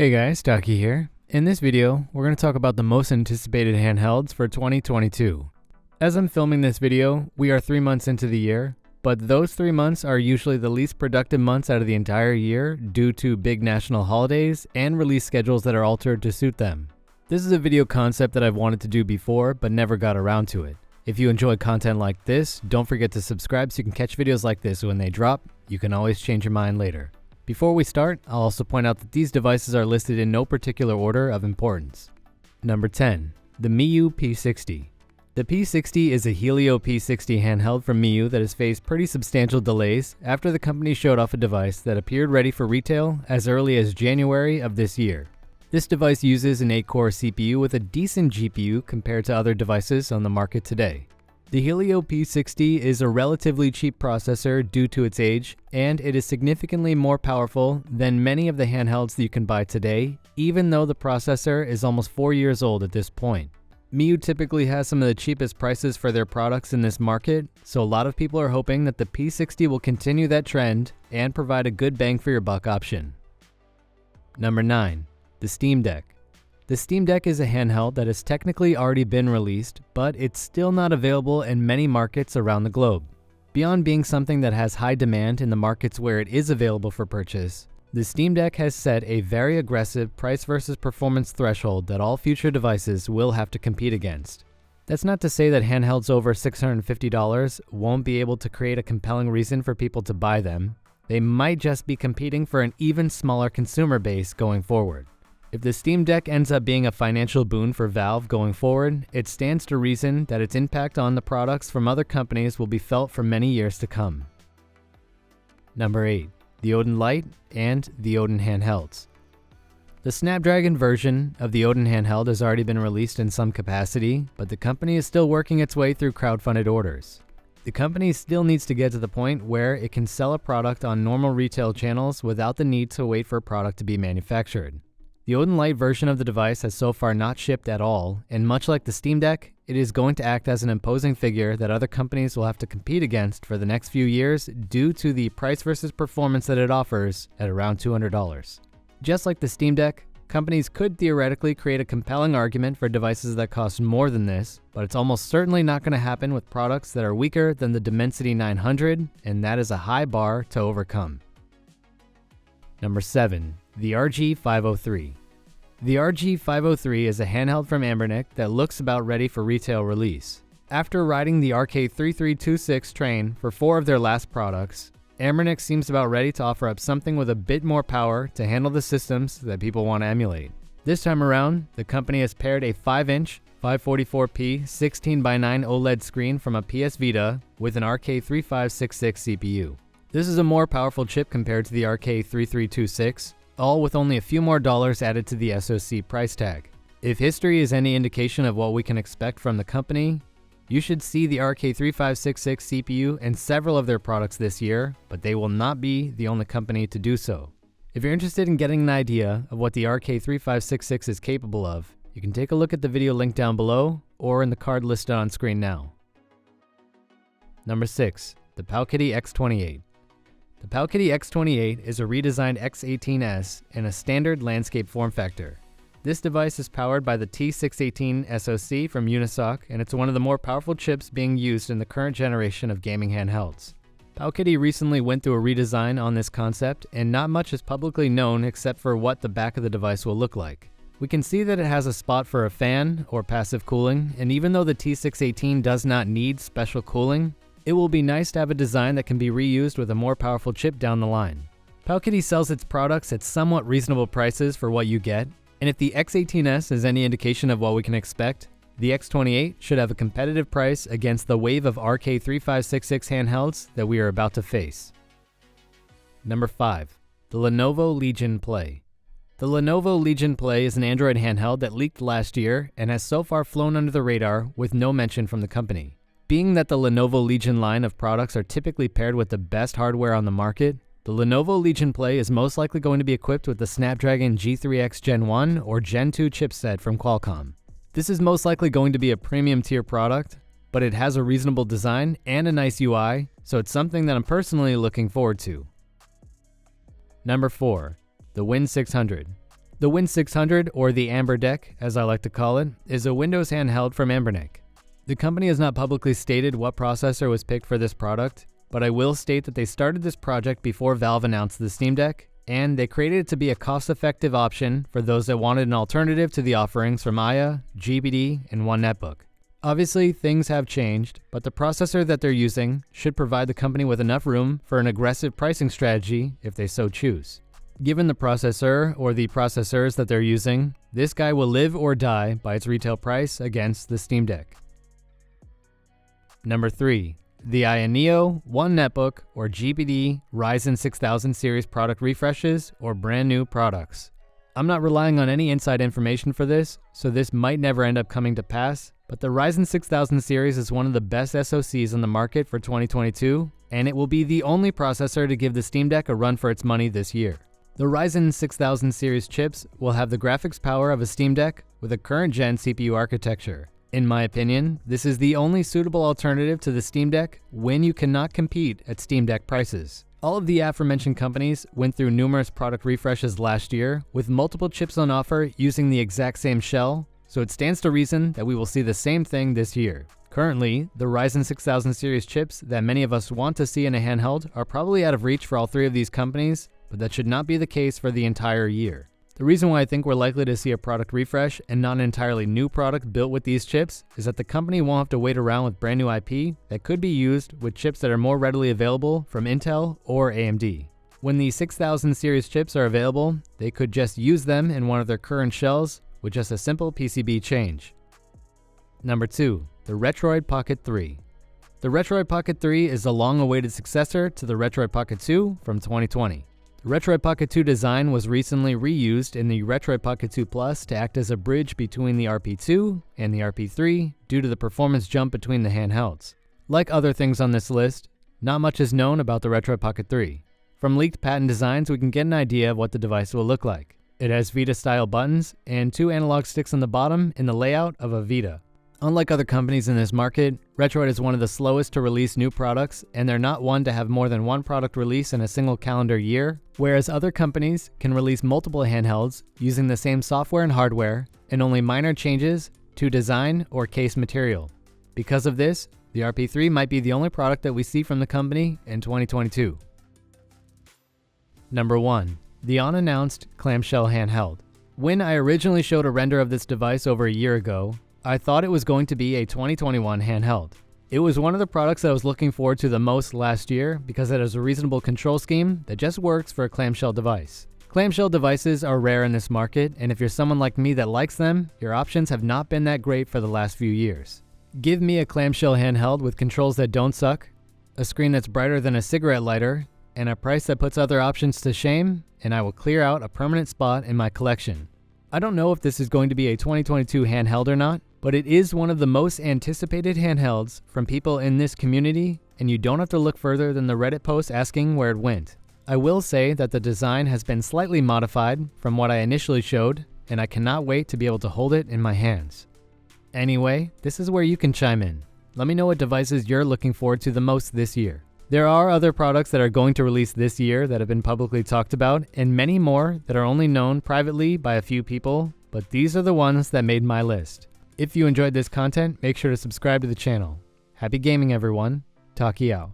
Hey guys, Taki here. In this video, we're going to talk about the most anticipated handhelds for 2022. As I'm filming this video, we are 3 months into the year, but those 3 months are usually the least productive months out of the entire year due to big national holidays and release schedules that are altered to suit them. This is a video concept that I've wanted to do before, but never got around to it. If you enjoy content like this, don't forget to subscribe so you can catch videos like this when they drop. You can always change your mind later. Before we start, I'll also point out that these devices are listed in no particular order of importance. Number 10. The Miyoo P60. The P60 is a Helio P60 handheld from Miyoo that has faced pretty substantial delays after the company showed off a device that appeared ready for retail as early as January of this year. This device uses an 8-core CPU with a decent GPU compared to other devices on the market today. The Helio P60 is a relatively cheap processor due to its age, and it is significantly more powerful than many of the handhelds that you can buy today, even though the processor is almost 4 years old at this point. Miyoo typically has some of the cheapest prices for their products in this market, so a lot of people are hoping that the P60 will continue that trend and provide a good bang for your buck option. Number 9. The Steam Deck. The Steam Deck is a handheld that has technically already been released, but it's still not available in many markets around the globe. Beyond being something that has high demand in the markets where it is available for purchase, the Steam Deck has set a very aggressive price versus performance threshold that all future devices will have to compete against. That's not to say that handhelds over $650 won't be able to create a compelling reason for people to buy them. They might just be competing for an even smaller consumer base going forward. If the Steam Deck ends up being a financial boon for Valve going forward, it stands to reason that its impact on the products from other companies will be felt for many years to come. Number 8. The Odin Lite and the Odin Handhelds. The Snapdragon version of the Odin handheld has already been released in some capacity, but the company is still working its way through crowdfunded orders. The company still needs to get to the point where it can sell a product on normal retail channels without the need to wait for a product to be manufactured. The Odin Lite version of the device has so far not shipped at all, and much like the Steam Deck, it is going to act as an imposing figure that other companies will have to compete against for the next few years due to the price versus performance that it offers at around $200. Just like the Steam Deck, companies could theoretically create a compelling argument for devices that cost more than this, but it's almost certainly not going to happen with products that are weaker than the Dimensity 900, and that is a high bar to overcome. Number 7. The RG503. The RG503 is a handheld from Anbernic that looks about ready for retail release. After riding the RK3326 train for 4 of their last products, Anbernic seems about ready to offer up something with a bit more power to handle the systems that people want to emulate. This time around, the company has paired a 5-inch 544p 16:9 OLED screen from a PS Vita with an RK3566 CPU. This is a more powerful chip compared to the RK3326, all with only a few more dollars added to the SoC price tag. If history is any indication of what we can expect from the company, you should see the RK3566 CPU in several of their products this year, but they will not be the only company to do so. If you're interested in getting an idea of what the RK3566 is capable of, you can take a look at the video link down below or in the card listed on screen now. Number 6. The PowKiddy X28. The PowKiddy X28 is a redesigned X18S in a standard landscape form factor. This device is powered by the T618 SoC from Unisoc, and it's one of the more powerful chips being used in the current generation of gaming handhelds. PowKiddy recently went through a redesign on this concept, and not much is publicly known except for what the back of the device will look like. We can see that it has a spot for a fan or passive cooling, and even though the T618 does not need special cooling, it will be nice to have a design that can be reused with a more powerful chip down the line. PowKiddy sells its products at somewhat reasonable prices for what you get, and if the X18S is any indication of what we can expect, the X28 should have a competitive price against the wave of RK3566 handhelds that we are about to face. Number 5. The Lenovo Legion Play. The Lenovo Legion Play is an Android handheld that leaked last year and has so far flown under the radar with no mention from the company. Being that the Lenovo Legion line of products are typically paired with the best hardware on the market, the Lenovo Legion Play is most likely going to be equipped with the Snapdragon G3x Gen 1 or Gen 2 chipset from Qualcomm. This is most likely going to be a premium tier product, but it has a reasonable design and a nice UI, so it's something that I'm personally looking forward to. Number 4. The Win 600. The Win 600, or the Amber Deck, as I like to call it, is a Windows handheld from Ambernic. The company has not publicly stated what processor was picked for this product, but I will state that they started this project before Valve announced the Steam Deck, and they created it to be a cost-effective option for those that wanted an alternative to the offerings from Aya, GBD, and One Netbook. Obviously, things have changed, but the processor that they're using should provide the company with enough room for an aggressive pricing strategy if they so choose. Given the processor or the processors that they're using, this guy will live or die by its retail price against the Steam Deck. Number 3. The Aya Neo, One Netbook, or GBD Ryzen 6000 series product refreshes or brand new products. I'm not relying on any inside information for this, so this might never end up coming to pass, but the Ryzen 6000 series is one of the best SoCs on the market for 2022, and it will be the only processor to give the Steam Deck a run for its money this year. The Ryzen 6000 series chips will have the graphics power of a Steam Deck with a current gen CPU architecture. In my opinion, this is the only suitable alternative to the Steam Deck when you cannot compete at Steam Deck prices. All of the aforementioned companies went through numerous product refreshes last year with multiple chips on offer using the exact same shell, so it stands to reason that we will see the same thing this year. Currently, the Ryzen 6000 series chips that many of us want to see in a handheld are probably out of reach for all three of these companies, but that should not be the case for the entire year. The reason why I think we're likely to see a product refresh and not an entirely new product built with these chips is that the company won't have to wait around with brand new IP that could be used with chips that are more readily available from Intel or AMD. When the 6000 series chips are available, they could just use them in one of their current shells with just a simple PCB change. Number 2. The Retroid Pocket 3. The Retroid Pocket 3 is the long-awaited successor to the Retroid Pocket 2 from 2020. The Retroid Pocket 2 design was recently reused in the Retroid Pocket 2 Plus to act as a bridge between the RP2 and the RP3 due to the performance jump between the handhelds. Like other things on this list, not much is known about the Retroid Pocket 3. From leaked patent designs, we can get an idea of what the device will look like. It has Vita-style buttons and 2 analog sticks on the bottom in the layout of a Vita. Unlike other companies in this market, Retroid is one of the slowest to release new products, and they're not one to have more than one product release in a single calendar year, whereas other companies can release multiple handhelds using the same software and hardware and only minor changes to design or case material. Because of this, the RP3 might be the only product that we see from the company in 2022. Number 1. The unannounced clamshell handheld. When I originally showed a render of this device over a year ago, I thought it was going to be a 2021 handheld. It was one of the products that I was looking forward to the most last year because it has a reasonable control scheme that just works for a clamshell device. Clamshell devices are rare in this market, and if you're someone like me that likes them, your options have not been that great for the last few years. Give me a clamshell handheld with controls that don't suck, a screen that's brighter than a cigarette lighter, and a price that puts other options to shame, and I will clear out a permanent spot in my collection. I don't know if this is going to be a 2022 handheld or not, but it is one of the most anticipated handhelds from people in this community, and you don't have to look further than the Reddit post asking where it went. I will say that the design has been slightly modified from what I initially showed, and I cannot wait to be able to hold it in my hands. Anyway, this is where you can chime in. Let me know what devices you're looking forward to the most this year. There are other products that are going to release this year that have been publicly talked about, and many more that are only known privately by a few people, but these are the ones that made my list. If you enjoyed this content, make sure to subscribe to the channel. Happy gaming, everyone. Taki out.